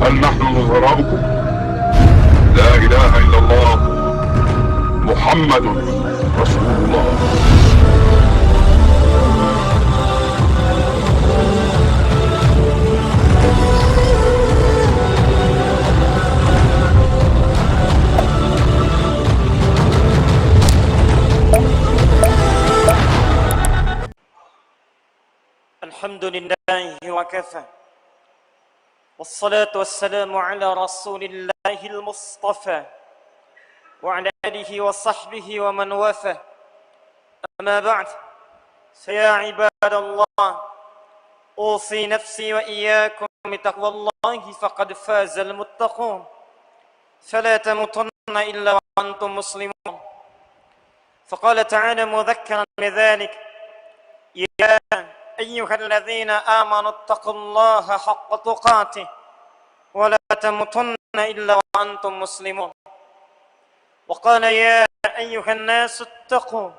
هل نحن نظراؤكم؟ لا إله إلا الله محمد رسول الله. الحمد لله وكفى والصلاة والسلام على رسول الله المصطفى وعلى آله وصحبه ومن وافى. أما بعد، فيا عباد الله، أوصي نفسي وإياكم بتقوى الله فقد فاز المتقون، فلا تموتن إلا وأنتم مسلمون. فقال تعالى مذكرا بذلك: يا أيها الذين آمنوا اتقوا الله حق تقاته ولا تموتن إلا وأنتم مسلمون. وقال: يا أيها الناس اتقوا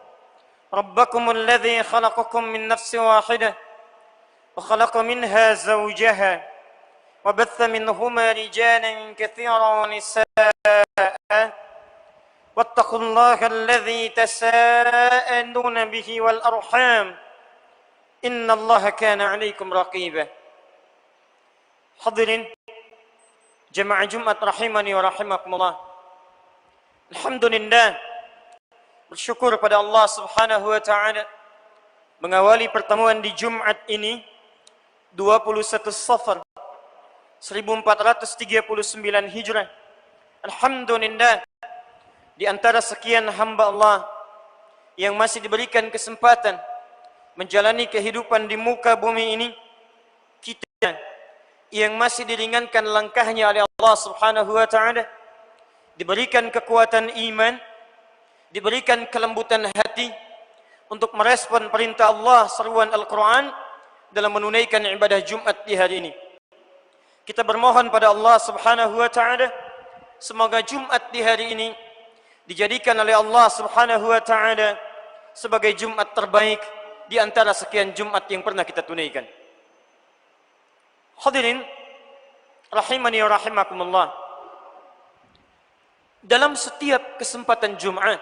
ربكم الذي خلقكم من نفس واحدة وخلق منها زوجها وبث منهما رجالا كثيرا ونساء واتقوا الله الذي تساءلون به والأرحام إن الله كان عليكم رقيبا. Hadirin jemaah Jumat rahimani wa rahimakumullah. Alhamdulillah, bersyukur pada Allah Subhanahu wa taala mengawali pertemuan di Jumat ini 21 Safar 1439 Hijrah. Alhamdulillah, di antara sekian hamba Allah yang masih diberikan kesempatan menjalani kehidupan di muka bumi ini, kita yang masih diringankan langkahnya oleh Allah Subhanahu wa taala, diberikan kekuatan iman, diberikan kelembutan hati untuk merespon perintah Allah, seruan Al-Quran dalam menunaikan ibadah Jumat di hari ini. Kita bermohon pada Allah Subhanahu wa taala, semoga Jumat di hari ini dijadikan oleh Allah Subhanahu wa taala sebagai Jumat terbaik di antara sekian Jumat yang pernah kita tunaikan. Hadirin rahimani wa rahimakumullah. Dalam setiap kesempatan Jumat,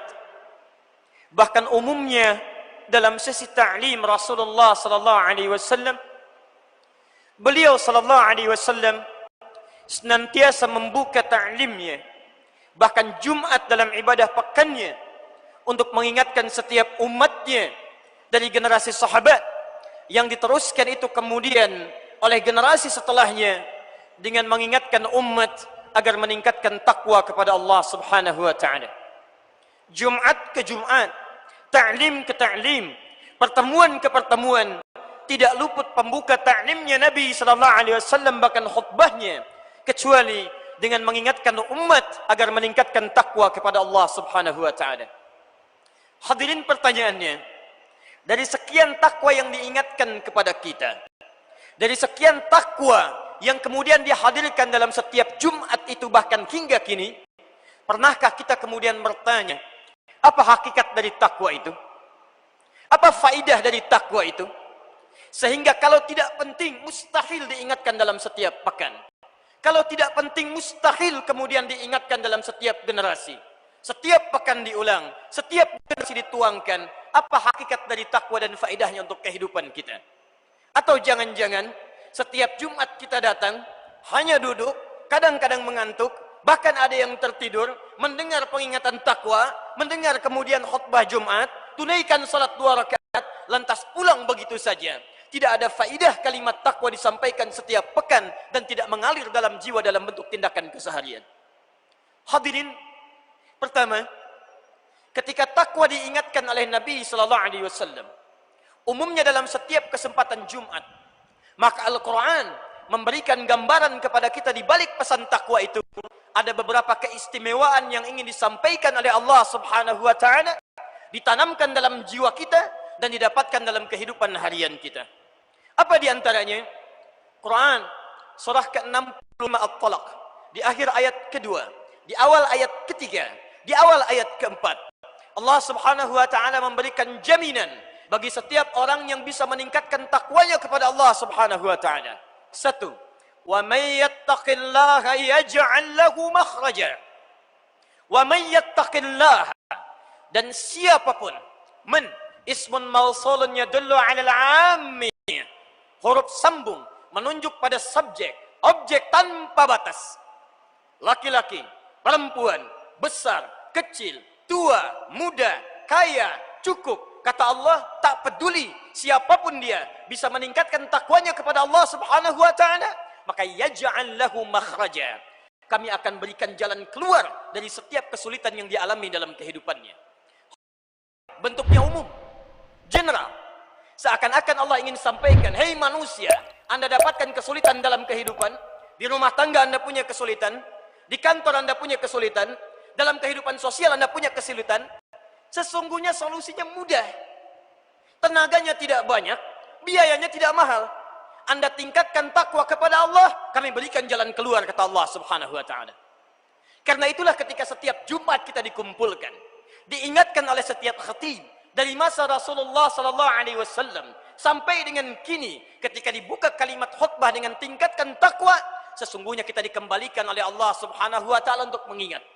bahkan umumnya dalam sesi ta'lim Rasulullah sallallahu alaihi wasallam, beliau sallallahu alaihi wasallam senantiasa membuka ta'limnya, bahkan Jumat dalam ibadah pekannya, untuk mengingatkan setiap umatnya dari generasi sahabat yang diteruskan itu kemudian oleh generasi setelahnya, dengan mengingatkan umat agar meningkatkan takwa kepada Allah Subhanahu wa taala. Jumat ke Jumat, ta'lim ke ta'lim, pertemuan ke pertemuan, tidak luput pembuka ta'limnya Nabi sallallahu alaihi wasallam, bahkan khutbahnya, kecuali dengan mengingatkan umat agar meningkatkan takwa kepada Allah Subhanahu wa taala. Hadirin, pertanyaannya, dari sekian takwa yang diingatkan kepada kita, dari sekian takwa yang kemudian dihadirkan dalam setiap Jumat itu, bahkan hingga kini, pernahkah kita kemudian bertanya, apa hakikat dari takwa itu? Apa faidah dari takwa itu? Sehingga kalau tidak penting, mustahil diingatkan dalam setiap pekan. Kalau tidak penting, mustahil kemudian diingatkan dalam setiap generasi. Setiap pekan diulang, setiap generasi dituangkan, apa hakikat dari takwa dan faedahnya untuk kehidupan kita? Atau jangan-jangan setiap Jumat kita datang, hanya duduk, kadang-kadang mengantuk, bahkan ada yang tertidur, mendengar pengingatan takwa, mendengar kemudian khutbah Jumat, tunaikan salat 2 rakaat, lantas pulang begitu saja. Tidak ada faedah kalimat takwa disampaikan setiap pekan dan tidak mengalir dalam jiwa dalam bentuk tindakan keseharian. Hadirin, pertama, ketika takwa diingatkan oleh Nabi sallallahu alaihi wasallam, umumnya dalam setiap kesempatan Jumat, maka Al-Quran memberikan gambaran kepada kita di balik pesan takwa itu ada beberapa keistimewaan yang ingin disampaikan oleh Allah Subhanahu wa taala, ditanamkan dalam jiwa kita dan didapatkan dalam kehidupan harian kita. Apa di antaranya? Quran surah ke-65 At-Talaq, di akhir ayat kedua, di awal ayat ketiga, di awal ayat keempat, Allah Subhanahu wa taala memberikan jaminan bagi setiap orang yang bisa meningkatkan takwanya kepada Allah Subhanahu wa taala. Satu, Wa may yattaqillaha yaj'al lahu makhraja. Wa may yattaqillaha, dan siapapun, man ismun mausulun yadullu 'ala al-'ammi, huruf sambung menunjuk pada subjek, objek tanpa batas. Laki-laki, perempuan, besar, kecil, tua, muda, kaya, cukup. Kata Allah, tak peduli siapapun dia bisa meningkatkan takwanya kepada Allah Subhanahu wa taala, maka yaj'al lahu makhraja. Kami akan berikan jalan keluar dari setiap kesulitan yang dialami dalam kehidupannya. Bentuknya umum, general. Seakan-akan Allah ingin sampaikan, hei manusia, Anda dapatkan kesulitan dalam kehidupan, di rumah tangga Anda punya kesulitan, di kantor Anda punya kesulitan, dalam kehidupan sosial Anda punya kesulitan. Sesungguhnya solusinya mudah. Tenaganya tidak banyak, biayanya tidak mahal. Anda tingkatkan takwa kepada Allah, kami berikan jalan keluar, kata Allah Subhanahu wa taala. Karena itulah ketika setiap Jumat kita dikumpulkan, diingatkan oleh setiap khatib dari masa Rasulullah sallallahu alaihi wasallam sampai dengan kini, ketika dibuka kalimat khutbah dengan tingkatkan takwa, sesungguhnya kita dikembalikan oleh Allah Subhanahu wa taala untuk mengingat.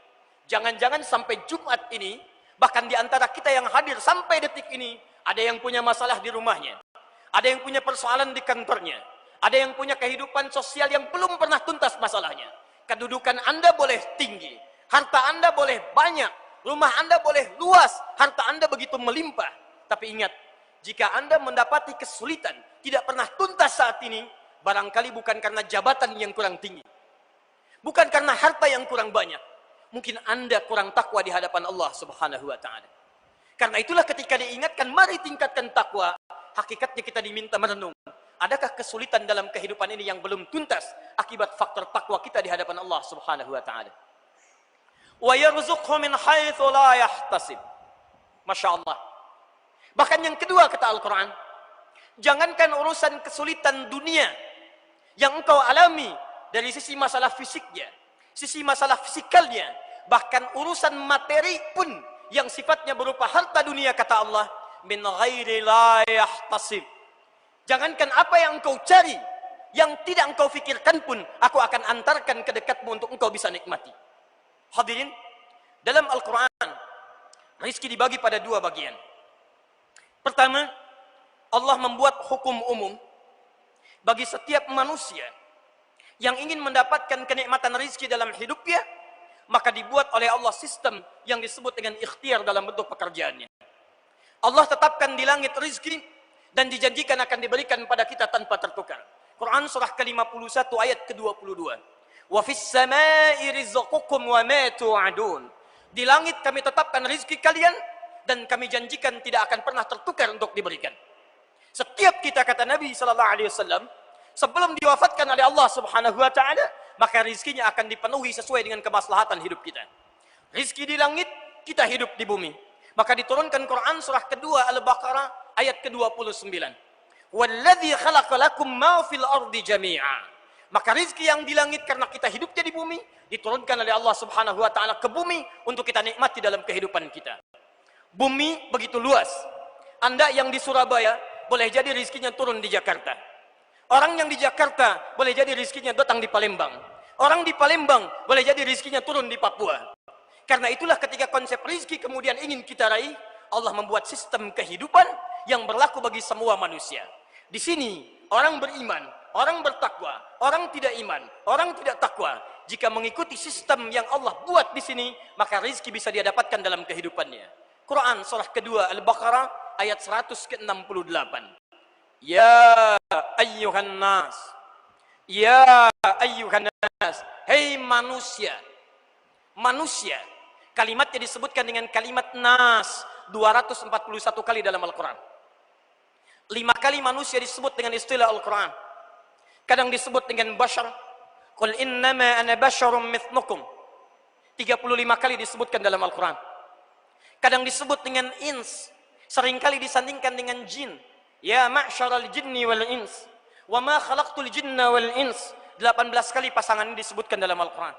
Jangan-jangan sampai Jumat ini, bahkan di antara kita yang hadir sampai detik ini, ada yang punya masalah di rumahnya, ada yang punya persoalan di kantornya, ada yang punya kehidupan sosial yang belum pernah tuntas masalahnya. Kedudukan Anda boleh tinggi, harta Anda boleh banyak, rumah Anda boleh luas, harta Anda begitu melimpah. Tapi ingat, jika Anda mendapati kesulitan tidak pernah tuntas saat ini, barangkali bukan karena jabatan yang kurang tinggi, bukan karena harta yang kurang banyak, mungkin Anda kurang takwa di hadapan Allah Subhanahu wa taala. Karena itulah ketika diingatkan, mari tingkatkan takwa, hakikatnya kita diminta merenung. Adakah kesulitan dalam kehidupan ini yang belum tuntas akibat faktor takwa kita di hadapan Allah Subhanahu wa taala? Wa yarzuqhu min haitsu la yahtasib. Masya Allah. Bahkan yang kedua kata Al-Quran, jangankan urusan kesulitan dunia yang engkau alami dari sisi masalah fisiknya, sisi masalah fisikalnya, bahkan urusan materi pun yang sifatnya berupa harta dunia, kata Allah, min ghairi la yahtasib. Jangankan apa yang engkau cari, yang tidak engkau fikirkan pun, aku akan antarkan ke dekatmu untuk engkau bisa nikmati. Hadirin, dalam Al-Quran, rizki dibagi pada dua bagian. Pertama, Allah membuat hukum umum bagi setiap manusia yang ingin mendapatkan kenikmatan rizki dalam hidupnya, maka dibuat oleh Allah sistem yang disebut dengan ikhtiar dalam bentuk pekerjaannya. Allah tetapkan di langit rizki dan dijanjikan akan diberikan pada kita tanpa tertukar. Quran surah ke-51 ayat ke-22. Wa fis samai rizqukum wa ma tu'adun. Di langit kami tetapkan rizki kalian dan kami janjikan tidak akan pernah tertukar untuk diberikan. Setiap kita, kata Nabi sallallahu alaihi wasallam, sebelum diwafatkan oleh Allah Subhanahu wa taala, maka rizkinya akan dipenuhi sesuai dengan kemaslahatan hidup kita. Rizki di langit, kita hidup di bumi. Maka diturunkan Quran surah kedua Al-Baqarah ayat ke-29. Walladzi khalaqa lakum ma fil ardi jami'a. Maka rizki yang di langit karena kita hidupnya di bumi, diturunkan oleh Allah Subhanahu wa taala ke bumi untuk kita nikmati dalam kehidupan kita. Bumi begitu luas. Anda yang di Surabaya boleh jadi rizkinya turun di Jakarta. Orang yang di Jakarta boleh jadi rizkinya datang di Palembang. Orang di Palembang boleh jadi rizkinya turun di Papua. Karena itulah ketika konsep rizki kemudian ingin kita raih, Allah membuat sistem kehidupan yang berlaku bagi semua manusia. Di sini orang beriman, orang bertakwa, orang tidak iman, orang tidak takwa, jika mengikuti sistem yang Allah buat di sini, maka rizki bisa dia dapatkan dalam kehidupannya. Quran surah kedua Al-Baqarah ayat 168. Ya ayyuhan nas, ya ayyuhan nas, hei manusia. Manusia, kalimatnya disebutkan dengan kalimat nas 241 kali dalam Al-Quran. 5 kali manusia disebut dengan istilah Al-Quran. Kadang disebut dengan bashar. Qul innama ana basyarum mithlukum. 35 kali disebutkan dalam Al-Quran. Kadang disebut dengan ins, seringkali disandingkan dengan jin. Ya ma'syaral jinni wal ins, wa ma khalaqtul jinna wal ins. 18 kali pasangan ini disebutkan dalam Al-Quran.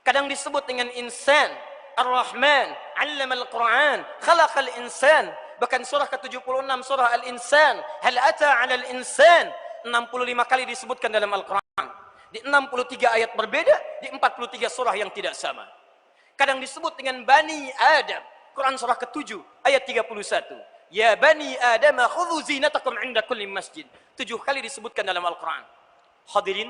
Kadang disebut dengan insan, Ar-Rahman, 'allamal Qur'an, khalaqal insan. Bahkan surah ke-76 surah Al-Insan, hal ata 'alal insan, 65 kali disebutkan dalam Al-Quran. di 63 ayat berbeda, di 43 surah yang tidak sama. Kadang disebut dengan Bani Adam. Quran surah ke-7 ayat 31. Ya Bani Adam khudhu zinatakum 'inda kulli masjid. 7 kali disebutkan dalam Al-Quran. Hadirin,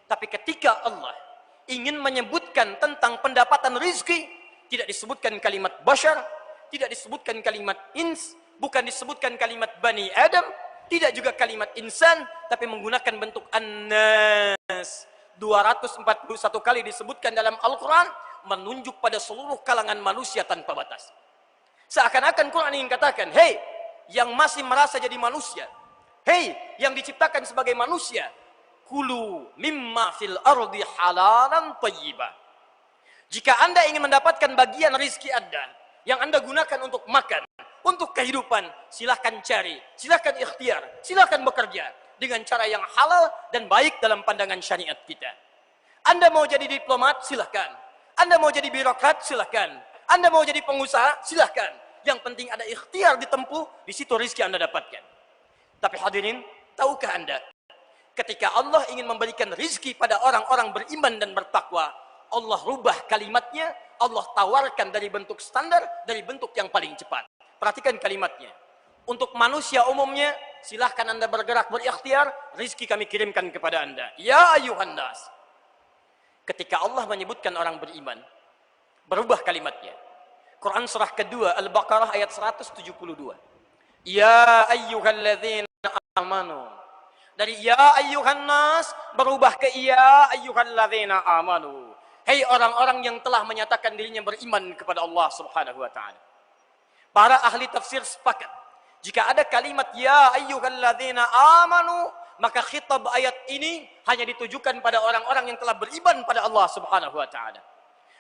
tapi ketika Allah ingin menyebutkan tentang pendapatan rizki, tidak disebutkan kalimat bashar, tidak disebutkan kalimat ins, bukan disebutkan kalimat Bani Adam, tidak juga kalimat insan, tapi menggunakan bentuk an-nas. 241 kali disebutkan dalam Al-Quran, menunjuk pada seluruh kalangan manusia tanpa batas. Seakan-akan Quran ingin katakan, hei, yang masih merasa jadi manusia, hei, yang diciptakan sebagai manusia, kulu mimma fil ardi halalan thayyibah. Jika Anda ingin mendapatkan bagian rizki Anda, yang Anda gunakan untuk makan, untuk kehidupan, silahkan cari, silahkan ikhtiar, silahkan bekerja dengan cara yang halal dan baik dalam pandangan syariat kita. Anda mau jadi diplomat, silahkan. Anda mau jadi birokrat, silahkan. Anda mau jadi pengusaha, silahkan. Yang penting ada ikhtiar ditempuh, di situ rizki Anda dapatkan. Tapi hadirin, tahukah Anda, ketika Allah ingin memberikan rizki pada orang-orang beriman dan bertakwa, Allah rubah kalimatnya, Allah tawarkan dari bentuk standar, dari bentuk yang paling cepat. Perhatikan kalimatnya. Untuk manusia umumnya, silahkan Anda bergerak berikhtiar, rizki kami kirimkan kepada Anda. Ya ayuhan nas. Ketika Allah menyebutkan orang beriman, berubah kalimatnya. Quran surah kedua Al-Baqarah ayat 172. Ya ayyuhalladzina amanu. Dari ya ayyuhan nas berubah ke ya ayyuhalladzina amanu. Hei orang-orang yang telah menyatakan dirinya beriman kepada Allah Subhanahu wa taala. Para ahli tafsir sepakat, jika ada kalimat ya ayyuhalladzina amanu, maka khitab ayat ini hanya ditujukan pada orang-orang yang telah beriman pada Allah Subhanahu wa taala.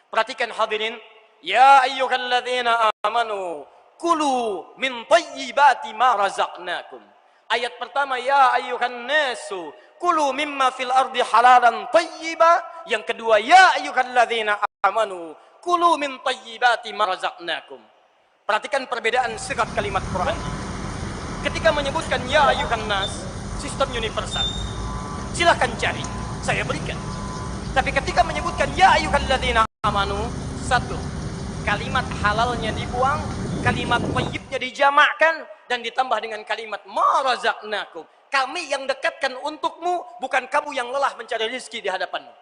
Perhatikan hadirin, ya ayyuhalladzina amanu kulu min thayyibati ma razaqnakum. Ayat pertama ya ayyuhan nasu kulu mimma fil ardi halalan thayyiba. Yang kedua ya ayyuhalladzina amanu kulu min thayyibati ma razaqnakum. Perhatikan perbedaan sifat kalimat Quran. Ketika menyebutkan ya ayyuhan nas, sistem universal. Silahkan cari, saya berikan. Tapi ketika menyebutkan ya ayyuhalladzina amanu, satu, kalimat halalnya dibuang, kalimat thayyibnya dijamakkan dan ditambah dengan kalimat ma razaqnakum. Kami yang dekatkan untukmu, bukan kamu yang lelah mencari rezeki di hadapanmu.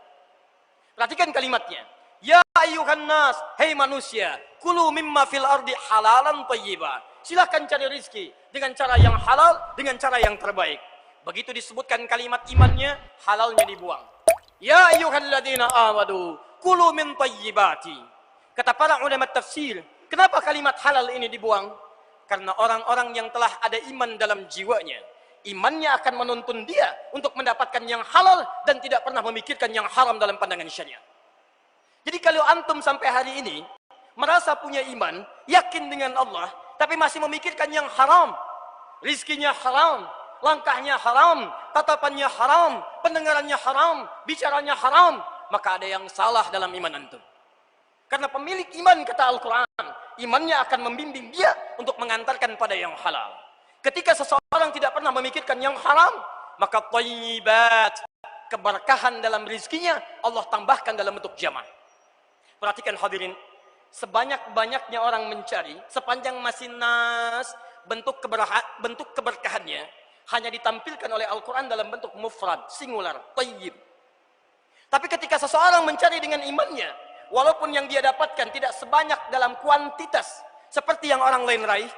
Perhatikan kalimatnya. Ya ayyuhan nas, hei manusia, kulu mimma fil ardi halalan thayyiba. Silahkan cari rezeki dengan cara yang halal, dengan cara yang terbaik. Begitu disebutkan kalimat imannya, halalnya dibuang. Ya ayyuhalladzina amanu kulu min thayyibati. Kata para ulama tafsir, kenapa kalimat halal ini dibuang? Karena orang-orang yang telah ada iman dalam jiwanya, imannya akan menuntun dia untuk mendapatkan yang halal dan tidak pernah memikirkan yang haram dalam pandangan syariat. Jadi kalau antum sampai hari ini merasa punya iman, yakin dengan Allah, tapi masih memikirkan yang haram, rizkinya haram, langkahnya haram, tatapannya haram, pendengarannya haram, bicaranya haram, maka ada yang salah dalam iman antum. Karena pemilik iman, kata Al-Quran, imannya akan membimbing dia untuk mengantarkan pada yang halal. Ketika seseorang tidak pernah memikirkan yang haram, maka thayyibat, keberkahan dalam rizkinya, Allah tambahkan dalam bentuk jamaah. Perhatikan hadirin, sebanyak-banyaknya orang mencari, sepanjang masih nas, bentuk keberkahannya hanya ditampilkan oleh Al-Quran dalam bentuk mufrad, singular, thayyib. Tapi ketika seseorang mencari dengan imannya, walaupun yang dia dapatkan tidak sebanyak dalam kuantitas seperti yang orang lain raih,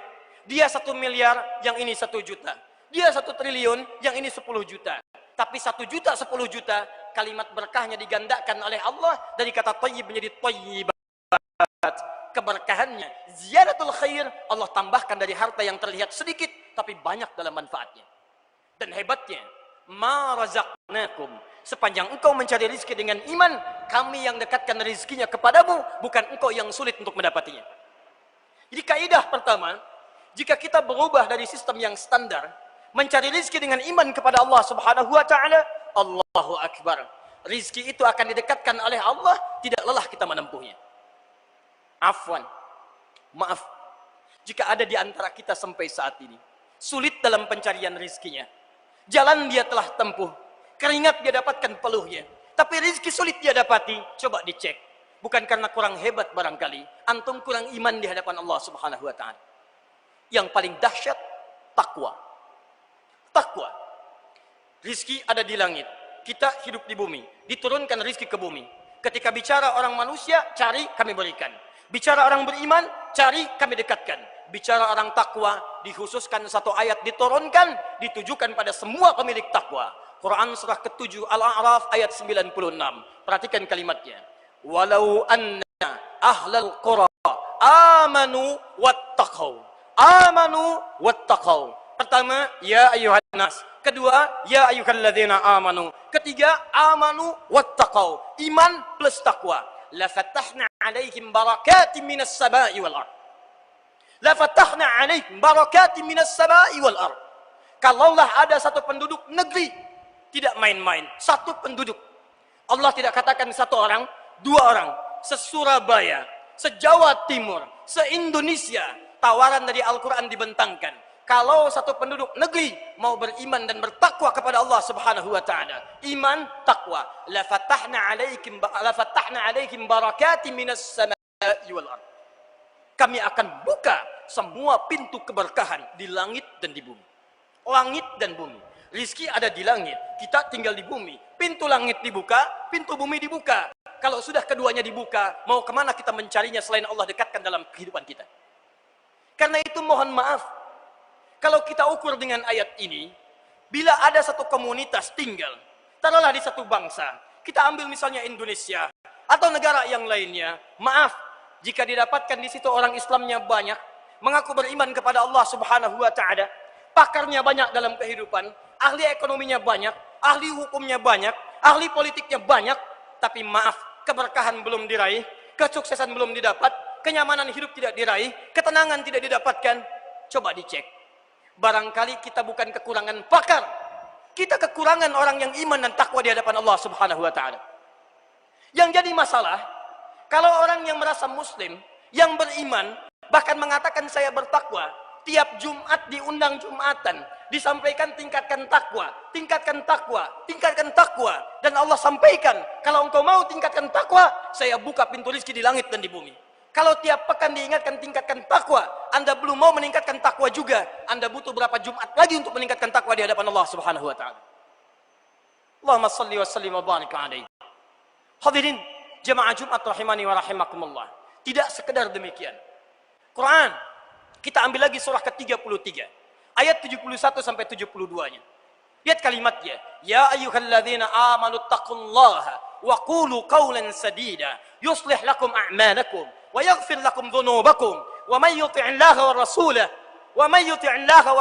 dia 1 miliar, yang ini 1 juta. Dia 1 triliun, yang ini 10 juta. Tapi 1 juta, 10 juta, kalimat berkahnya digandakan oleh Allah dari kata thayyib menjadi thayyibat. Keberkahannya, ziyadatul khair, Allah tambahkan dari harta yang terlihat sedikit tapi banyak dalam manfaatnya. Dan hebatnya, ma razaqnakum, sepanjang engkau mencari rezeki dengan iman, kami yang dekatkan rezekinya kepadamu, bukan engkau yang sulit untuk mendapatinya. Jadi kaidah pertama, jika kita berubah dari sistem yang standar, mencari rezeki dengan iman kepada Allah Subhanahu wa taala, Allahu akbar. Rezeki itu akan didekatkan oleh Allah, tidak lelah kita menempuhnya. Afwan, maaf, jika ada di antara kita sampai saat ini sulit dalam pencarian rezekinya, jalan dia telah tempuh, keringat dia dapatkan peluhnya, Tapi rizki sulit dia dapati, coba dicek. Bukan karena kurang hebat barangkali, antum kurang iman di hadapan Allah Subhanahu wa taala. Yang paling dahsyat takwa. Takwa. Rizki ada di langit, kita hidup di bumi, diturunkan rizki ke bumi. Ketika bicara orang manusia, cari kami berikan. Bicara orang beriman, cari kami dekatkan. Bicara orang takwa, dikhususkan satu ayat diturunkan, ditujukan pada semua pemilik takwa. Quran surah ke-7 Al-A'raf ayat 96. Perhatikan kalimatnya. Walau anna ahlal qura amanu wattaqau. Amanu wattaqau. Pertama, ya ayyuhan nas. Kedua, ya ayyuhalladzina amanu. Ketiga, amanu wattaqau. Iman plus takwa. La fatahna 'alaihim barakatin minas sama'i wal ardh. La fatahna 'alaihim barakatin minas sama'i wal ardh. Kalaulah ada satu penduduk negeri, tidak main-main, satu penduduk. Allah tidak katakan satu orang, dua orang, se-Surabaya, se-Jawa Timur, se-Indonesia. Tawaran dari Al-Quran dibentangkan. Kalau satu penduduk negeri mau beriman dan bertakwa kepada Allah Subhanahu wa taala, iman, takwa, la fatahna 'alaihim barakatin minas sama'i wal ardh. Kami akan buka semua pintu keberkahan di langit dan di bumi. Langit dan bumi. Rizki ada di langit, kita tinggal di bumi. Pintu langit dibuka, pintu bumi dibuka. Kalau sudah keduanya dibuka, mau kemana kita mencarinya selain Allah dekatkan dalam kehidupan kita? Karena itu mohon maaf, kalau kita ukur dengan ayat ini, bila ada satu komunitas tinggal, taruhlah di satu bangsa, kita ambil misalnya Indonesia, atau negara yang lainnya, maaf, jika didapatkan di situ orang Islamnya banyak, mengaku beriman kepada Allah Subhanahu wa taala, pakarnya banyak dalam kehidupan, ahli ekonominya banyak, ahli hukumnya banyak, ahli politiknya banyak, tapi maaf, keberkahan belum diraih, kesuksesan belum didapat, kenyamanan hidup tidak diraih, ketenangan tidak didapatkan. Coba dicek. Barangkali kita bukan kekurangan pakar, kita kekurangan orang yang iman dan takwa di hadapan Allah Subhanahu wa taala. Yang jadi masalah, kalau orang yang merasa muslim, yang beriman, bahkan mengatakan saya bertakwa, tiap Jumat diundang Jumatan, disampaikan tingkatkan takwa, tingkatkan takwa, tingkatkan takwa, dan Allah sampaikan, kalau engkau mau tingkatkan takwa, saya buka pintu rezeki di langit dan di bumi. Kalau tiap pekan diingatkan tingkatkan takwa, Anda belum mau meningkatkan takwa juga, Anda butuh berapa Jumat lagi untuk meningkatkan takwa di hadapan Allah Subhanahu wa taala. Allahumma shalli wa sallim wa barik alaihi. Hadirin jemaah Jumat rahimani wa rahimakumullah. Tidak sekedar demikian. Quran, kita ambil lagi surah ke-33, ayat 71 sampai 72-nya. Lihat kalimatnya. Ya ayyuhalladzina amanu taqullaha wa qulu qawlan sadida yuslih lakum a'malakum wa yaghfir lakum dhunubakum wa may yuti'illaha wa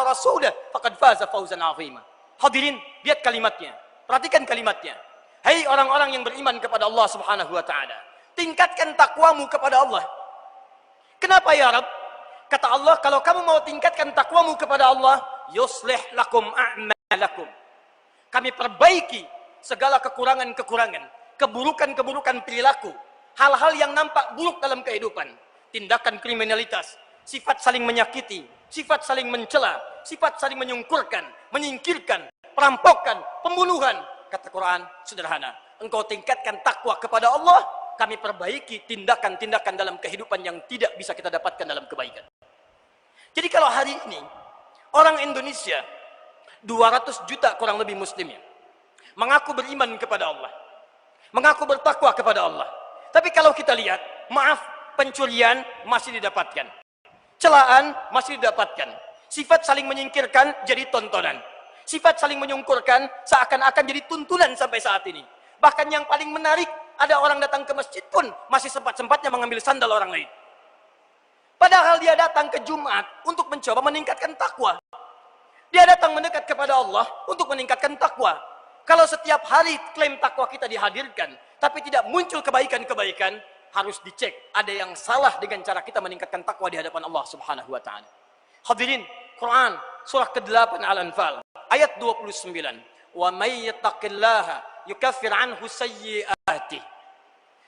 rasulahu faqad faza fawzan 'azima. Hadirin, lihat kalimatnya. Perhatikan kalimatnya. Hai orang-orang yang beriman kepada Allah Subhanahu wa taala, tingkatkan takwamu kepada Allah. Kenapa ya Rabb? Kata Allah, kalau kamu mau tingkatkan takwamu kepada Allah, yuslih lakum a'malakum. Kami perbaiki segala kekurangan-kekurangan, keburukan-keburukan perilaku, hal-hal yang nampak buruk dalam kehidupan, tindakan kriminalitas, sifat saling menyakiti, sifat saling mencela, sifat saling menyungkurkan, menyingkirkan, perampokan, pembunuhan. Kata Quran sederhana, engkau tingkatkan takwa kepada Allah, kami perbaiki tindakan-tindakan dalam kehidupan yang tidak bisa kita dapatkan dalam kebaikan. Jadi kalau hari ini orang Indonesia 200 juta kurang lebih muslimnya mengaku beriman kepada Allah, mengaku bertakwa kepada Allah, tapi kalau kita lihat, maaf, pencurian masih didapatkan, celaan masih didapatkan, sifat saling menyingkirkan jadi tontonan, sifat saling menyungkurkan seakan-akan jadi tuntunan sampai saat ini. Bahkan yang paling menarik, ada orang datang ke masjid pun masih sempat-sempatnya mengambil sandal orang lain. Padahal dia datang ke Jumat untuk mencoba meningkatkan takwa. Dia datang mendekat kepada Allah untuk meningkatkan takwa. Kalau setiap hari klaim takwa kita dihadirkan, tapi tidak muncul kebaikan-kebaikan, harus dicek ada yang salah dengan cara kita meningkatkan takwa di hadapan Allah Subhanahu wa taala. Hadirin, Quran surah ke-8 Al-Anfal ayat 29. Wa may yattaqillaha yukaffir anhu sayyi'atih.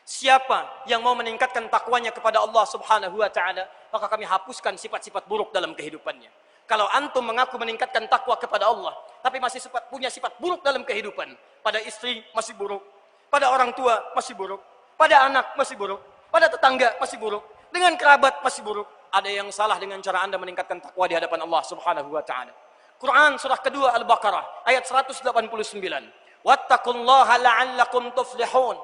Siapa yang mau meningkatkan takwanya kepada Allah Subhanahu wa taala, maka kami hapuskan sifat-sifat buruk dalam kehidupannya. Kalau antum mengaku meningkatkan takwa kepada Allah, tapi masih punya sifat buruk dalam kehidupan, pada istri masih buruk, pada orang tua masih buruk, pada anak masih buruk, pada tetangga masih buruk, dengan kerabat masih buruk. Ada yang salah dengan cara Anda meningkatkan takwa di hadapan Allah Subhanahu wa taala. Quran surah kedua Al-Baqarah ayat 189. Wattaqullaha la'allakum tuflihun.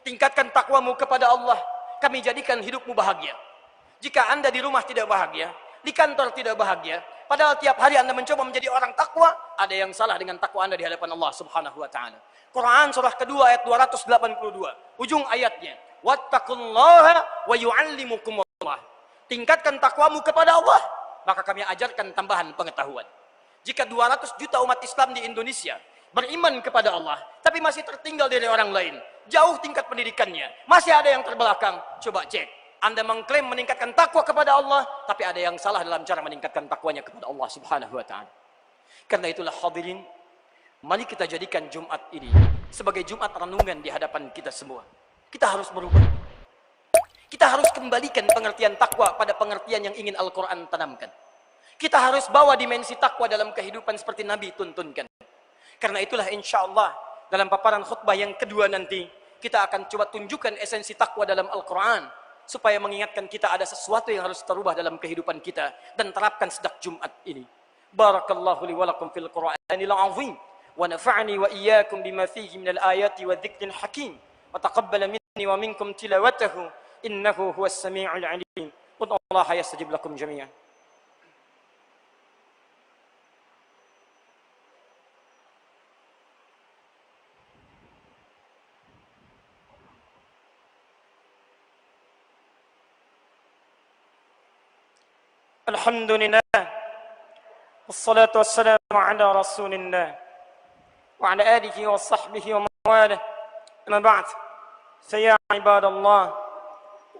Tingkatkan takwamu kepada Allah, kami jadikan hidupmu bahagia. Jika Anda di rumah tidak bahagia, di kantor tidak bahagia, padahal tiap hari Anda mencoba menjadi orang takwa, ada yang salah dengan takwa Anda di hadapan Allah Subhanahu wa taala. Quran surah kedua ayat 282, ujung ayatnya, wattaqullaha wa yu'allimukumullah. Tingkatkan takwamu kepada Allah, maka kami ajarkan tambahan pengetahuan. Jika 200 juta umat Islam di Indonesia beriman kepada Allah, tapi masih tertinggal dari orang lain, jauh tingkat pendidikannya, masih ada yang terbelakang, coba cek. Anda mengklaim meningkatkan takwa kepada Allah, tapi ada yang salah dalam cara meningkatkan takwanya kepada Allah Subhanahu wa taala. Karena itulah hadirin, mari kita jadikan Jumat ini sebagai Jumat renungan di hadapan kita semua. Kita harus berubah. Kita harus kembalikan pengertian takwa pada pengertian yang ingin Al-Quran tanamkan. Kita harus bawa dimensi takwa dalam kehidupan seperti Nabi tuntunkan. Karena itulah insya Allah dalam paparan khutbah yang kedua nanti, kita akan coba tunjukkan esensi takwa dalam Al-Quran, supaya mengingatkan kita ada sesuatu yang harus terubah dalam kehidupan kita dan terapkan sejak Jumat ini. Barakallahu li wa lakum fil Qur'anil azim wa nafa'ani wa iyyakum bima fihi minal ayati wa dzikril hakim wa taqabbala minni wa minkum tilawatahu innahu huwas samiul alim. Wallahi yastajib lakum jami'an. Alhamdulillah, wassalatu wassalamu ala rasulillah wa ala alihi wa sahbihi wa mawalah. Amma ba'd, faya ibadallah,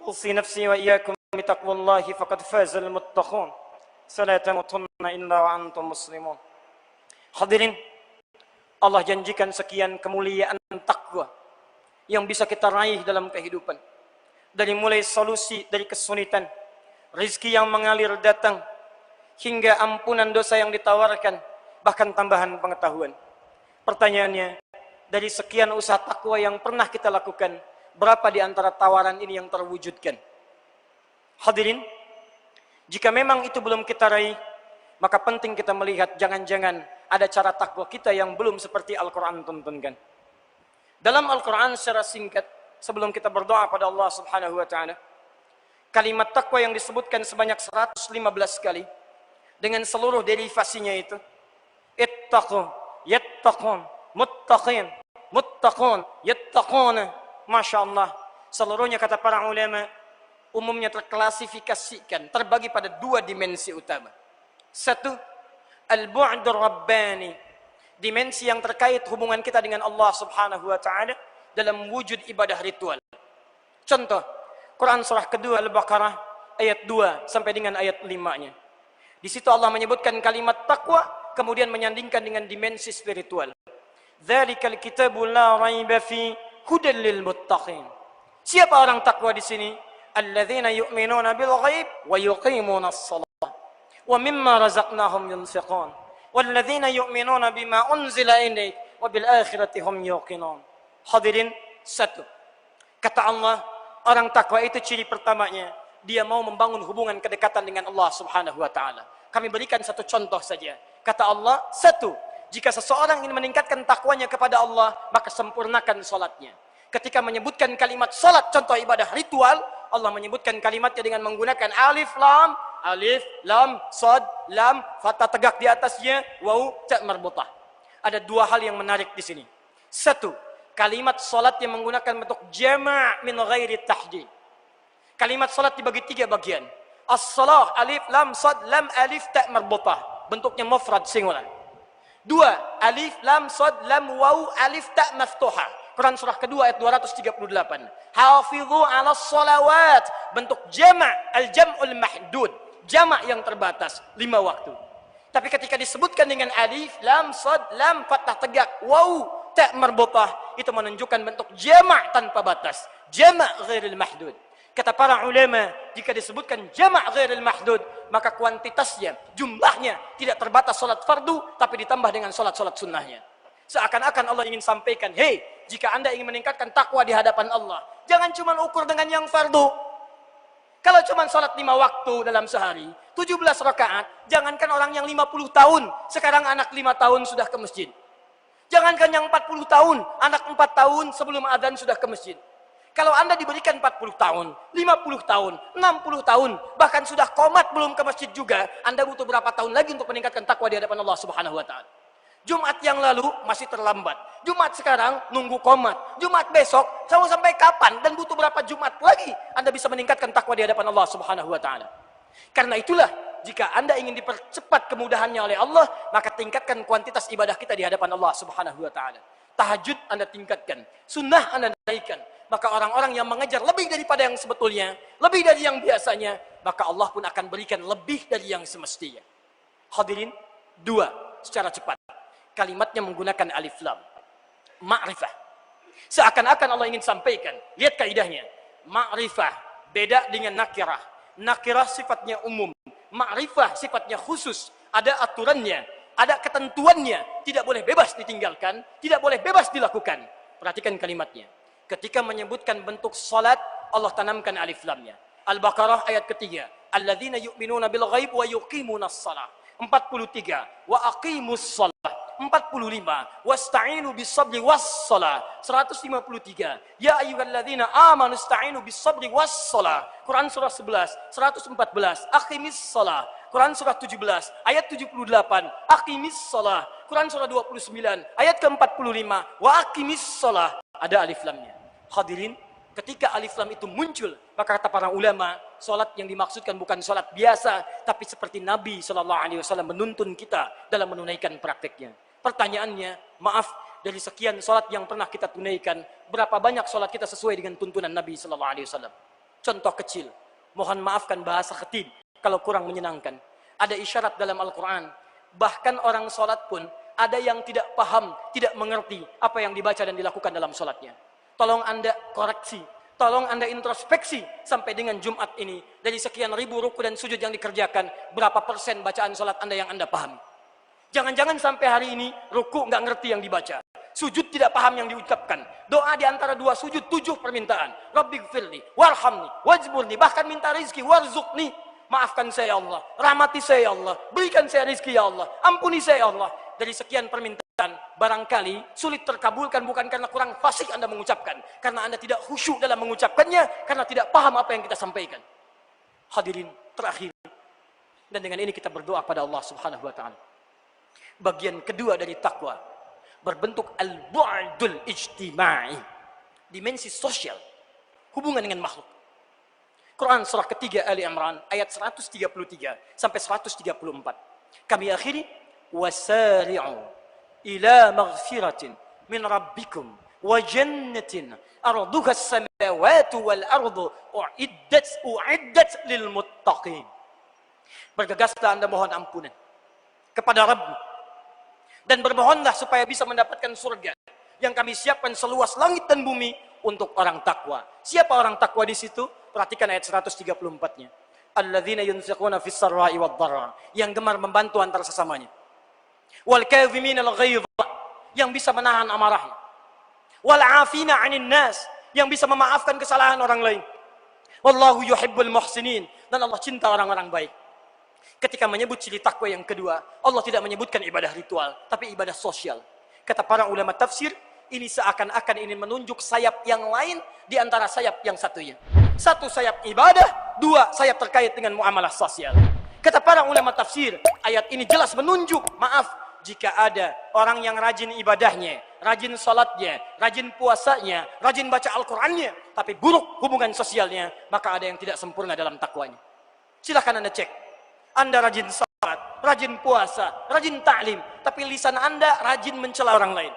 usi nafsi wa iyyakum bitaqwallahi faqad fazal muttaqun. Fala tamutunna illa wa antum muslimun. Hadirin, Allah janjikan sekian kemuliaan takwa yang bisa kita raih dalam kehidupan. Dari mulai solusi dari kesulitan, rizki yang mengalir datang, hingga ampunan dosa yang ditawarkan, bahkan tambahan pengetahuan. Pertanyaannya, dari sekian usaha takwa yang pernah kita lakukan, berapa di antara tawaran ini yang terwujudkan? Hadirin, jika memang itu belum kita raih, maka penting kita melihat jangan-jangan ada cara takwa kita yang belum seperti Al-Quran tuntunkan. Dalam Al-Quran secara singkat, sebelum kita berdoa pada Allah Subhanahu wa ta'ala, kalimat takwa yang disebutkan sebanyak 115 kali dengan seluruh derivasinya itu. Ittaqu, yattaqun, muttaqin, muttaqun, yattaquna. Masya Allah, seluruhnya kata para ulama umumnya terklasifikasikan, terbagi pada dua dimensi utama. Satu, al-bu'dur rabbani, dimensi yang terkait hubungan kita dengan Allah Subhanahu wa ta'ala dalam wujud ibadah ritual. Contoh, Quran surah kedua Al-Baqarah ayat 2 sampai dengan ayat 5-nya. Di situ Allah menyebutkan kalimat takwa, kemudian menyandingkan dengan dimensi spiritual. Dzalikal kitabu la raiba fi hudal lil muttaqin. Siapa orang takwa di sini? Alladzina yu'minuna bil ghaib wa yuqimuna as-shalah wa mimma razaqnahum yunfiqun. Walladzina yu'minuna bima unzila ilaik wa bil akhirati hum yuqinun. Hadirin, satu. Kata Allah, orang takwa itu ciri pertamanya, dia mau membangun hubungan kedekatan dengan Allah Subhanahu wa ta'ala. Kami berikan satu contoh saja. Kata Allah, satu, jika seseorang ingin meningkatkan takwanya kepada Allah, maka sempurnakan salatnya. Ketika menyebutkan kalimat salat, contoh ibadah ritual, Allah menyebutkan kalimatnya dengan menggunakan alif, lam, sad, lam, fathah tegak di atasnya, waw, ta marbutah. Ada dua hal yang menarik di sini. Satu, kalimat salat yang menggunakan bentuk jama' min ghairi tahdid. Kalimat salat dibagi tiga bagian. As-salah, alif, lam, sad, lam, alif, ta' marbutah. Bentuknya mufrad, singular. Dua, alif, lam, sad, lam, waw, alif, ta' maftuha. Quran surah kedua ayat 238. Hafidhu ala salawat. Bentuk jama', al-jam'ul mahdud. Jama' yang terbatas, 5 waktu. Tapi ketika disebutkan dengan alif, lam, sad, lam, fathah tegak, waw, ta' marbutah, itu menunjukkan bentuk jama' tanpa batas. Jama' ghairil mahdud. Kata para ulama, jika disebutkan jama' ghairil mahdud, maka kuantitasnya, jumlahnya tidak terbatas salat fardu, tapi ditambah dengan salat-salat sunnahnya. Seakan-akan Allah ingin sampaikan, hei, jika Anda ingin meningkatkan takwa di hadapan Allah, jangan cuma ukur dengan yang fardu. Kalau cuma sholat 5 waktu dalam sehari, 17 rakaat, jangankan orang yang 50 tahun, sekarang anak 5 tahun sudah ke masjid. Jangankan yang 40 tahun, anak 4 tahun sebelum adzan sudah ke masjid. Kalau Anda diberikan 40 tahun, 50 tahun, 60 tahun, bahkan sudah qomat belum ke masjid juga, Anda butuh berapa tahun lagi untuk meningkatkan takwa di hadapan Allah Subhanahu wa taala. Jumat yang lalu masih terlambat. Jumat sekarang nunggu qomat. Jumat besok sampai kapan dan butuh berapa Jumat lagi Anda bisa meningkatkan takwa di hadapan Allah Subhanahu wa taala. Karena itulah jika Anda ingin dipercepat kemudahannya oleh Allah, maka tingkatkan kuantitas ibadah kita di hadapan Allah Subhanahu wa taala. Tahajud Anda tingkatkan, sunnah Anda naikkan. Maka orang-orang yang mengejar lebih daripada yang sebetulnya, lebih dari yang biasanya, maka Allah pun akan berikan lebih dari yang semestinya. Hadirin, 2 secara cepat. Kalimatnya menggunakan alif lam. Ma'rifah. Seakan-akan Allah ingin sampaikan, lihat kaidahnya. Ma'rifah beda dengan nakirah. Nakirah sifatnya umum, ma'rifah sifatnya khusus, ada aturannya, ada ketentuannya, tidak boleh bebas ditinggalkan, tidak boleh bebas dilakukan. Perhatikan kalimatnya. Ketika menyebutkan bentuk salat, Allah tanamkan alif lamnya. Al-Baqarah ayat ketiga. Alladzina yu'minuna bil ghaib wa yuqimunas shalah. 43. Wa aqimus shalah. 45. Wasta'inu bis sabri was shalah. 153. Ya ayyuhalladzina amanu ista'inu bis sabri was shalah. Quran surah 11, 114. Aqimis shalah. Quran surah 17 ayat 78. Aqimis shalah. Quran surah 29 ayat ke-45. Wa aqimis shalah. Ada alif lamnya. Hadirin, ketika alif lam itu muncul, maka kata para ulama, salat yang dimaksudkan bukan salat biasa, tapi seperti Nabi SAW menuntun kita dalam menunaikan prakteknya. Pertanyaannya, maaf, dari sekian salat yang pernah kita tunaikan, berapa banyak salat kita sesuai dengan tuntunan Nabi SAW? Contoh kecil, mohon maafkan bahasa khetib kalau kurang menyenangkan. Ada isyarat dalam Al-Quran, bahkan orang salat pun ada yang tidak paham, tidak mengerti apa yang dibaca dan dilakukan dalam salatnya. Tolong Anda koreksi, tolong Anda introspeksi sampai dengan Jumat ini, dari sekian ribu ruku dan sujud yang dikerjakan, berapa persen bacaan salat Anda yang Anda pahami? Jangan-jangan sampai hari ini ruku nggak ngerti yang dibaca, sujud tidak paham yang diucapkan, doa di antara 2 sujud 7 permintaan, Rabbighfirli, warhamni, wajburni, bahkan minta rizki, warzuqni, maafkan saya ya Allah, rahmati saya ya Allah, berikan saya rizki ya Allah, ampuni saya ya Allah. Dari sekian permintaan, barangkali sulit terkabulkan bukan karena kurang fasih Anda mengucapkan, karena Anda tidak khusyuk dalam mengucapkannya, karena tidak paham apa yang kita sampaikan. Hadirin, terakhir, dan dengan ini kita berdoa pada Allah Subhanahu wa taala. Bagian kedua dari takwa berbentuk al-bu'dul ijtimai, dimensi sosial, hubungan dengan makhluk. Quran surah ketiga Ali Imran ayat 133 sampai 134. Kami akhiri, wasari'u ila maghfiratin min rabbikum wa jannatin arduha as-samawati wal ardu u'iddat lil muttaqin. Bergegaslah Anda mohon ampunan kepada Rabb dan bermohonlah supaya bisa mendapatkan surga yang kami siapkan seluas langit dan bumi untuk orang takwa. Siapa orang takwa di situ? Perhatikan ayat 134-nya. Alladzina yunfiquna fis sarra'i wad dharra, yang gemar membantu antar sesamanya. Wal kadhiminal ghaidha, yang bisa menahan amarahnya. Wal 'afina 'anil nas, yang bisa memaafkan kesalahan orang lain. Wallahu yuhibbul muhsinin, dan Allah cinta orang-orang baik. Ketika menyebut ciri takwa yang kedua, Allah tidak menyebutkan ibadah ritual, tapi ibadah sosial. Kata para ulama tafsir, ini seakan-akan ini menunjuk sayap yang lain di antara sayap yang satunya. 1 sayap ibadah, 2 sayap terkait dengan muamalah sosial. Kata para ulama tafsir, ayat ini jelas menunjuk, maaf, jika ada orang yang rajin ibadahnya, rajin salatnya, rajin puasanya, rajin baca Al-Qur'annya, tapi buruk hubungan sosialnya, maka ada yang tidak sempurna dalam takwanya. Silahkan Anda cek. Anda rajin salat, rajin puasa, rajin ta'lim, tapi lisan Anda rajin mencela orang lain.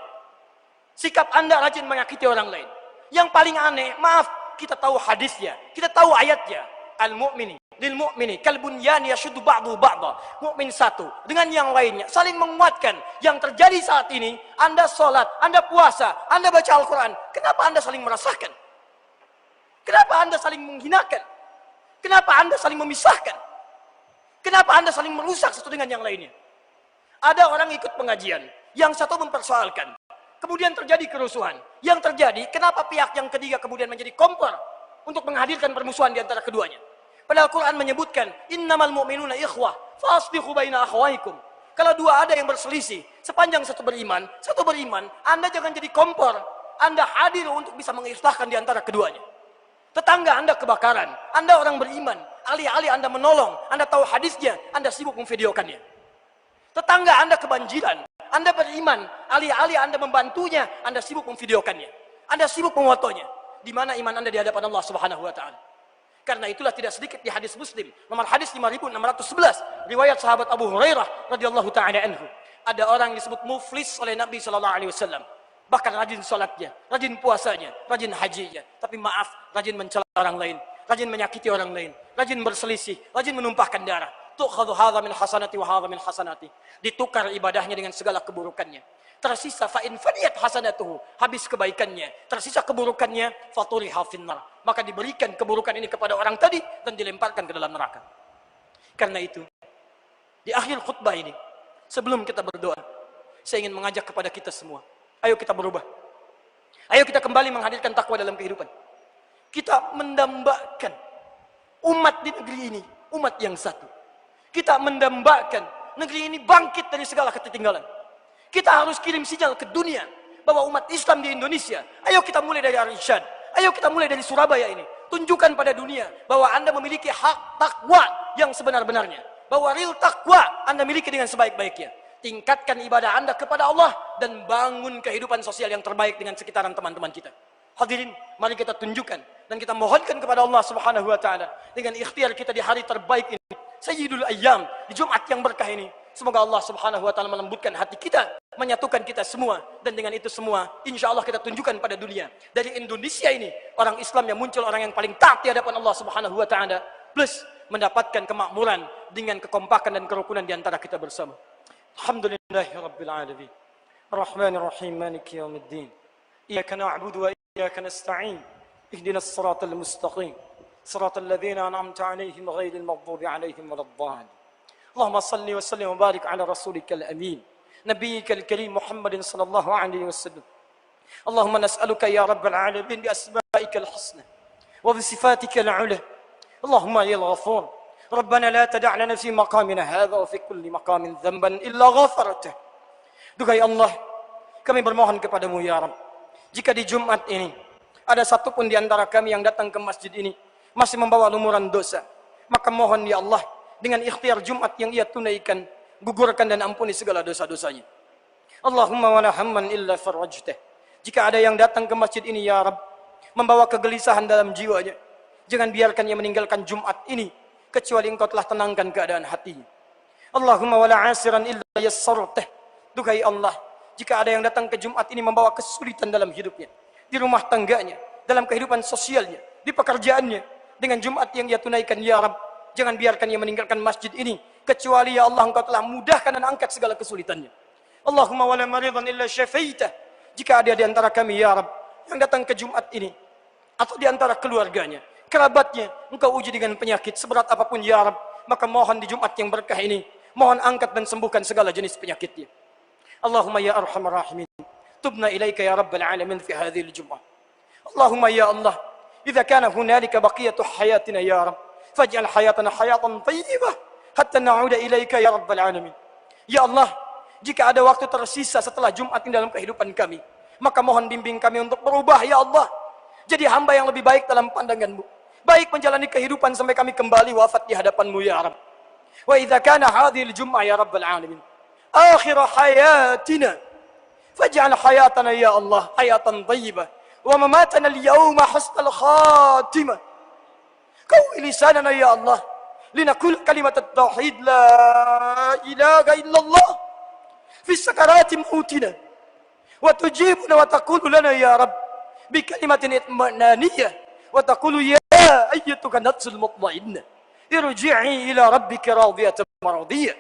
Sikap Anda rajin menyakiti orang lain. Yang paling aneh, maaf, kita tahu hadisnya, kita tahu ayatnya. Al-mu'mini lil mu'mini kal bunyani yashuddu ba'du ba'da. Mukmin satu dengan yang lainnya saling menguatkan. Yang terjadi saat ini, Anda salat, Anda puasa, Anda baca Al-Qur'an, kenapa Anda saling merasakan? Kenapa Anda saling menghinakan? Kenapa Anda saling memisahkan? Kenapa Anda saling merusak satu dengan yang lainnya? Ada orang ikut pengajian, yang satu mempersoalkan, kemudian terjadi kerusuhan. Yang terjadi, kenapa pihak yang ketiga kemudian menjadi kompor untuk menghadirkan permusuhan di antara keduanya? Padahal Quran menyebutkan, innamal mu'minuna ikhwah, faslihu baina akhwaikum. Kalau dua ada yang berselisih, sepanjang satu beriman, Anda jangan jadi kompor. Anda hadir untuk bisa mengislahkan di antara keduanya. Tetangga Anda kebakaran, Anda orang beriman, alih-alih Anda menolong, Anda tahu hadisnya, Anda sibuk memvideokannya. Tetangga Anda kebanjiran, Anda beriman, alih-alih Anda membantunya, Anda sibuk memvideokannya. Anda sibuk memotonya. Di mana iman Anda di hadapan Allah Subhanahu wa taala? Karena itulah tidak sedikit di hadis Muslim, nomor hadis 5611, riwayat sahabat Abu Hurairah radhiyallahu taala anhu. Ada orang disebut muflis oleh Nabi sallallahu alaihi wasallam. Bahkan rajin salatnya, rajin puasanya, rajin hajinya. Tapi maaf, rajin mencela orang lain, rajin menyakiti orang lain, rajin berselisih, rajin menumpahkan darah. Tu'khadhu hadha min hasanati wa hadha min hasanati. Ditukar ibadahnya dengan segala keburukannya. Tersisa fa in faniyat hasanatuhu, habis kebaikannya, tersisa keburukannya, faturiha finnar. Maka diberikan keburukan ini kepada orang tadi dan dilemparkan ke dalam neraka. Karena itu, di akhir khutbah ini, sebelum kita berdoa, saya ingin mengajak kepada kita semua, ayo kita berubah. Ayo kita kembali menghadirkan takwa dalam kehidupan. Kita mendambakan umat di negeri ini, umat yang satu. Kita mendambakan negeri ini bangkit dari segala ketertinggalan. Kita harus kirim sinyal ke dunia bahwa umat Islam di Indonesia, ayo kita mulai dari Arsyad, ayo kita mulai dari Surabaya ini. Tunjukkan pada dunia bahwa Anda memiliki hak takwa yang sebenar-benarnya. Bahwa real takwa Anda miliki dengan sebaik-baiknya. Tingkatkan ibadah Anda kepada Allah dan bangun kehidupan sosial yang terbaik dengan sekitaran teman-teman kita. Hadirin, mari kita tunjukkan dan kita mohonkan kepada Allah Subhanahu wa taala dengan ikhtiar kita di hari terbaik ini, Sayyidul Ayyam, di Jumat yang berkah ini. Semoga Allah Subhanahu wa taala melembutkan hati kita, menyatukan kita semua, dan dengan itu semua insya Allah kita tunjukkan pada dunia, dari Indonesia ini orang Islam yang muncul orang yang paling taat di hadapan Allah Subhanahu wa taala, plus mendapatkan kemakmuran dengan kekompakan dan kerukunan di antara kita bersama. Alhamdulillahirabbil alamin. Arrahmanir rahim, maliki yaumiddin. Iyyaka na'budu wa iyyaka nasta'in. Ihdinas siratal mustaqim. Siratal ladzina an'amta 'alaihim ghairil maghdubi 'alaihim waladdallin. اللهم صل وسلم وبارك على رسولك الأمين نبيك الكريم محمد صلى الله عليه وسلم. اللهم نسألك يا رب العالمين بأسمائك الحسنى وبصفاتك العلى. اللهم يا الغفور ربنا لا تدع لنا في مقامنا هذا وفي كل مقام ذنبا إلا غفرته. Duhai Allah, kami bermohon kepadamu ya Rabb, jika di Jumat ini ada satupun di antara kami yang datang ke masjid ini masih membawa lumuran dosa, maka mohon ya Allah, dengan ikhtiar Jumat yang ia tunaikan, gugurkan dan ampuni segala dosa-dosanya. Allahumma wala hamman illa farajtah. Jika ada yang datang ke masjid ini ya Rabb, membawa kegelisahan dalam jiwanya, jangan biarkan ia meninggalkan Jumat ini kecuali engkau telah tenangkan keadaan hatinya. Allahumma wala asiran illa yassartah. Duhai Allah, jika ada yang datang ke Jumat ini membawa kesulitan dalam hidupnya, di rumah tangganya, dalam kehidupan sosialnya, di pekerjaannya, dengan Jumat yang ia tunaikan ya Rabb, jangan biarkan ia meninggalkan masjid ini kecuali ya Allah engkau telah mudahkan dan angkat segala kesulitannya. Allahumma wala maridan illa syafaitah. Jika ada di antara kami ya Rabb yang datang ke Jumat ini atau di antara keluarganya, kerabatnya, engkau uji dengan penyakit seberat apapun ya Rabb, maka mohon di Jumat yang berkah ini, mohon angkat dan sembuhkan segala jenis penyakitnya. Allahumma ya arhamar rahimin, tubna ilaika ya rabbal alamin fi hadhihi al-jum'ah. Allahumma ya Allah, idza kana hunalika baqiyatu hayatina ya Rabb, faj'al hayatana hayatan thayyibah hatta na'uda ilaika ya rabbal alamin. Ya Allah, jika ada waktu tersisa setelah Jumat ini dalam kehidupan kami, maka mohon bimbing kami untuk berubah ya Allah, jadi hamba yang lebih baik dalam pandangan-Mu, baik menjalani kehidupan sampai kami kembali wafat di hadapan-Mu ya Rabb. Wa idza kana hadhihi al-jum'ah ya rabbal alamin akhir hayatina, faj'al hayatana ya Allah hayatan thayyibah wa mamatana al-yawma husnal khatimah. قوي لساننا يا الله لنقول كلمة التوحيد لا إله إلا الله في سكرات موتنا وتجيبنا وتقول لنا يا رب بكلمة اطمئنانية وتقول يا أيتها النفس المطمئنة ارجعي إلى ربك راضية مرضية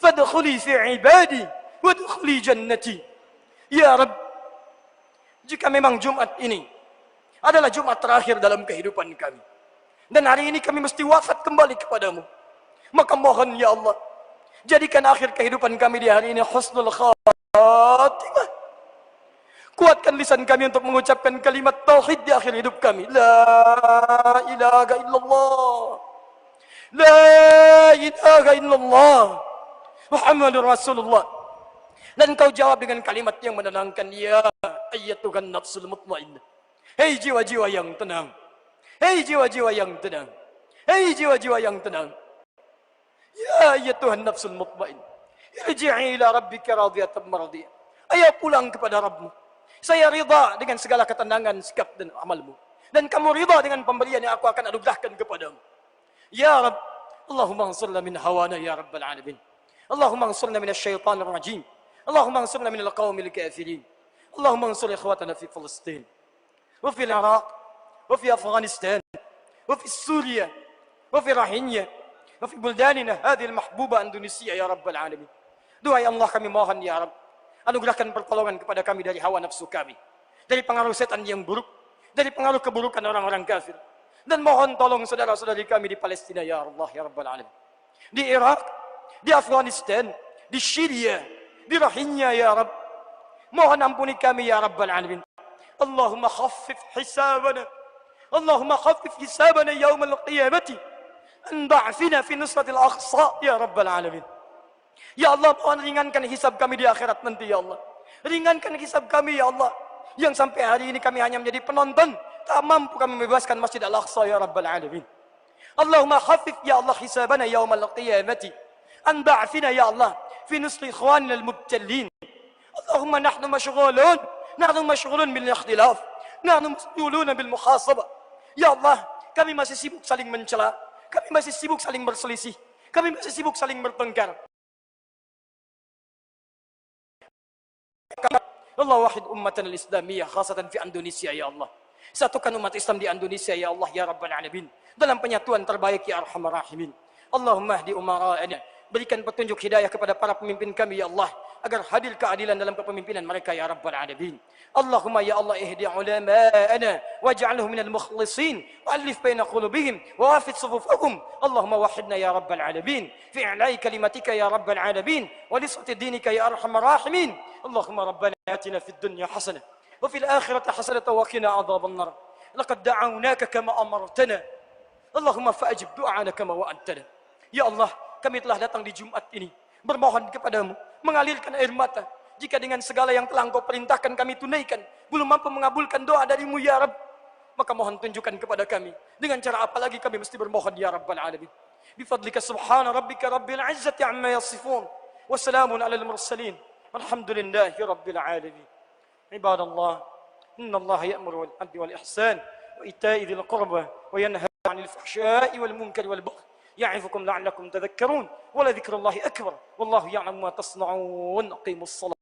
فادخلي في عبادي وادخلي جنتي. Ya Rabb, jika memang Jumat ini adalah Jumat terakhir dalam kehidupan kami, dan hari ini kami mesti wafat kembali kepadamu, maka mohon ya Allah, jadikan akhir kehidupan kami di hari ini husnul khatimah. Kuatkan lisan kami untuk mengucapkan kalimat tauhid di akhir hidup kami. La ilaha illallah. La ilaha illallah. Muhammadur Rasulullah. Dan kau jawab dengan kalimat yang menenangkan. Ya ayyatuhan nafsul mutmainnah. Hei jiwa-jiwa yang tenang. Hei jiwa-jiwa yang tenang. Hei jiwa-jiwa yang tenang. Ya ayyatuhan nafsul mutmainnah. Irji'i ila rabbika radiyatan mardiyah. Ayo pulang kepada Rabbmu. Saya ridha dengan segala ketenangan sikap dan amalmu. Dan kamu ridha dengan pemberian yang aku akan anugerahkan kepadamu. Ya Rabb, Allahumma ansurna min hawana ya Rabbal alamin. Allahumma ansurna min asyaitanir rajim. Allahumma ansurna min al-qawmil kafirin. Allahumma ansur ikhwatana fi Palestin. Wa fi al-Iraq. Wa fi Afghanistan. Wa fi Syria. Wa fi Rohingya. Wa fi buldanina hadhihi al-mahbuba Indonesia ya Rabbal alamin. Doa ya Allah kami mohon ya Rabb. Anugerahkan pertolongan kepada kami dari hawa nafsu kami. Dari pengaruh setan yang buruk. Dari pengaruh keburukan orang-orang kafir. Dan mohon tolong saudara-saudari kami di Palestina ya Allah ya Rabbal alamin. Di Irak, di Afghanistan, di Syria, di Rohingya ya Rabb. Mohon ampuni kami ya Rabbal alamin. Allahumma khaffif hisabana. Allahumma khaffif hisabana yawmal qiyamati. An da'fina fi nusratil aqsa ya Rabbal alamin. Ya Allah, mohon ringankan hisab kami di akhirat nanti ya Allah. Ringankan hisab kami ya Allah. Yang sampai hari ini kami hanya menjadi penonton, tak mampu kami membebaskan Masjid Al-Aqsa ya Rabbal alamin. Allahumma khaffif ya Allah hisabana yawmal qiyamati. An da'fina ya Allah fi nusri ikhwanina al-mubtalin. Allahumma nahnu mashghulun bil ikhtilaf. Nahnu mas'ulun bil muhasabah. Ya Allah, kami masih sibuk saling mencela. Kami masih sibuk saling berselisih. Kami masih sibuk saling bertengkar. Allah wahid ummatan al-islamiyah khasatan fi Indonesia ya Allah. Satukan umat Islam di Indonesia ya Allah ya Rabbal alamin. Dalam penyatuan terbaik ya Arhamar Rahimin. Allahumma hdi umara'ana. Berikan petunjuk hidayah kepada para pemimpin kami ya Allah. Agar hadir keadilan dalam kepemimpinan mereka ya Rabbal alamin. Allahumma ya Allah ihdi ulama'ana. Waj'alhum minal mukhlisin. Wa'alif baina qulubihim. Wa'afid sufufahum. Allahumma wahidna ya Rabbal alamin. Fi'lai kalimatika ya Rabbal alamin. Walisati dinika ya Arhamar Rahimin. Allahumma rabbana atina fid dunya hasanah. وفي الآخرة حسنة وقنا عذاب النار لقد دعوناك كما أمرتنا اللهم فأجب دعانا كما وعدتنا Ya Allah, kami telah datang di Jumat ini bermohon kepadamu, mengalirkan air mata. Jika dengan segala yang telah Engkau perintahkan kami tunaikan belum mampu mengabulkan doa darimu ya Rabb, maka mohon tunjukkan kepada kami dengan cara apa lagi kami mesti bermohon ya Rabbal alamin. Bifadlika subhana rabbika rabbil izzati amma yasifun wa salamun alal mursalin walhamdulillahi rabbil alamin. عباد الله إن الله يأمر بالعدل والإحسان وإيتاء ذي القربى وينهى عن الفحشاء والمنكر والبغي يعظكم لعلكم تذكرون ولذكر الله أكبر والله يعلم ما تصنعون أقيموا الصلاة